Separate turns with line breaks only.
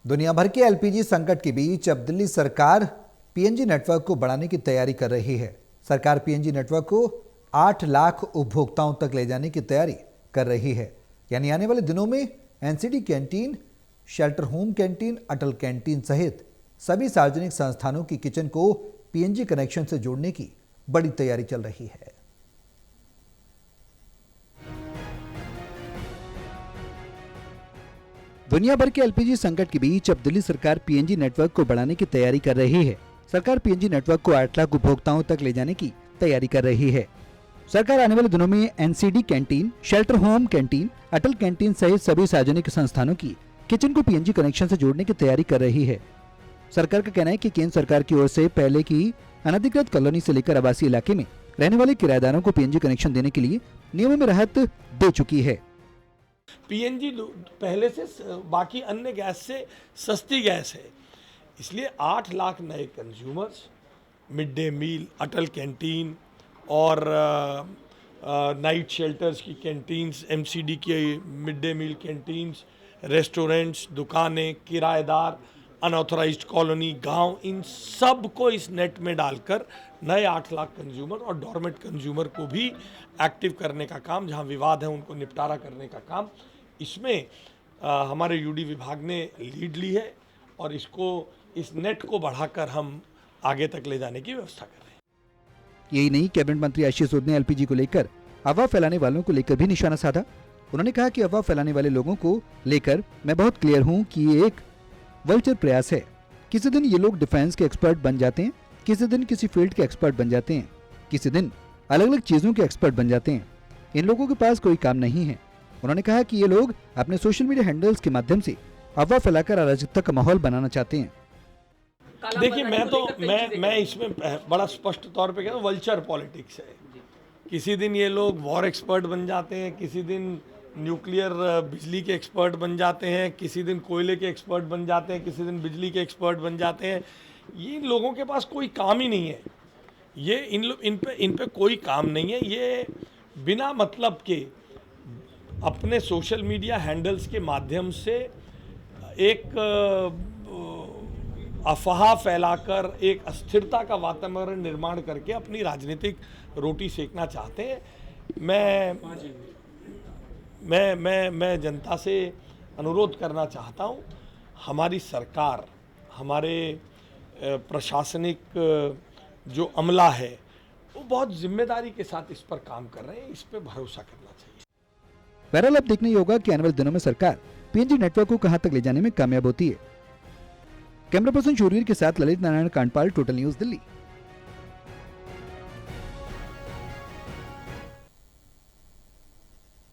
दुनिया भर के एलपीजी संकट के बीच अब दिल्ली सरकार पीएनजी नेटवर्क को बढ़ाने की तैयारी कर रही है। सरकार पीएनजी नेटवर्क को 8 लाख उपभोक्ताओं तक ले जाने की तैयारी कर रही है। यानी आने वाले दिनों में NCD canteen, shelter home canteen, Atal canteen सहित सभी सार्वजनिक संस्थानों की किचन को पीएनजी कनेक्शन से जोड़ने की बड़ी तैयारी चल रही है। दुनिया भर के एलपीजी संकट के बीच अब दिल्ली सरकार पीएनजी नेटवर्क को बढ़ाने की तैयारी कर रही है। सरकार पीएनजी नेटवर्क को 8 लाख उपभोक्ताओं तक ले जाने की तैयारी कर रही है। सरकार आने वाले दिनों में NCD canteen, shelter home canteen, Atal canteen सहित सभी सार्वजनिक संस्थानों की किचन को पीएनजी कनेक्शन से जोड़ने की तैयारी कर रही है। सरकार का कहना है कि केंद्र सरकार की ओर से पहले की अनधिकृत कॉलोनी से लेकर आवासीय इलाके में रहने वाले किराएदारों को पीएनजी कनेक्शन देने के लिए नियमों में राहत दे चुकी है।
पीएनजी पहले से बाकी अन्य गैस से सस्ती गैस है, इसलिए 8 लाख नए consumers mid day meal, Atal canteen और नाइट शेल्टर्स की कैंटीन्स, एमसीडी के mid day meal canteens, restaurants, दुकानें, किराएदार, अनऑथराइज्ड कॉलोनी, गांव, इन सब को इस नेट में डालकर नए 8 लाख कंज्यूमर और डॉर्मेंट कंज्यूमर को भी एक्टिव करने का काम, जहां विवाद है उनको निपटारा करने का काम, इसमें हमारे यूडी विभाग ने लीड ली है और इस नेट को बढ़ाकर हम आगे तक ले जाने की व्यवस्था कर रहे हैं।
यही नहीं, कैबिनेट मंत्री आशीष सूद ने एलपीजी को लेकर अफवाह फैलाने वालों को लेकर भी निशाना साधा। उन्होंने कहा कि अफवाह फैलाने वाले लोगों को लेकर मैं बहुत क्लियर हूं कि ये एक वल्चर प्रयास है। किसी दिन ये लोग डिफेंस के एक्सपर्ट बन जाते हैं, किसी दिन किसी फील्ड के एक्सपर्ट बन जाते हैं, किसी दिन अलग अलग चीजों के एक्सपर्ट बन जाते हैं। इन लोगों के पास कोई काम नहीं है। उन्होंने कहा कि ये लोग अपने सोशल मीडिया हैंडल्स के माध्यम से अफवाह फैलाकर अराजकता का माहौल बनाना चाहते हैं।
देखिए, मैं इसमें बड़ा स्पष्ट तौर पे कहता हूँ, वल्चर पॉलिटिक्स है। किसी दिन ये लोग वॉर एक्सपर्ट बन जाते हैं, किसी दिन न्यूक्लियर बिजली के एक्सपर्ट बन जाते हैं, किसी दिन कोयले के एक्सपर्ट बन जाते हैं, किसी दिन बिजली के एक्सपर्ट बन जाते हैं। ये लोगों के पास कोई काम ही नहीं है। ये इन पे कोई काम नहीं है। ये बिना मतलब के अपने सोशल मीडिया हैंडल्स के माध्यम से एक अफवाह फैलाकर एक अस्थिरता का वातावरण निर्माण करके अपनी राजनीतिक रोटी सेकना चाहते हैं। मैं जनता से अनुरोध करना चाहता हूं, हमारी सरकार, हमारे प्रशासनिक जो अमला है वो बहुत जिम्मेदारी के साथ इस पर काम कर रहे हैं। इस पर भरोसा करना चाहिए।
बहरहाल अब देखना ही होगा कि आने वाले दिनों में सरकार पीएनजी नेटवर्क को कहां तक ले जाने में कामयाब होती है। कैमरा पर्सन शूरवीर के साथ ललित नारायण कांडपाल, टोटल न्यूज दिल्ली।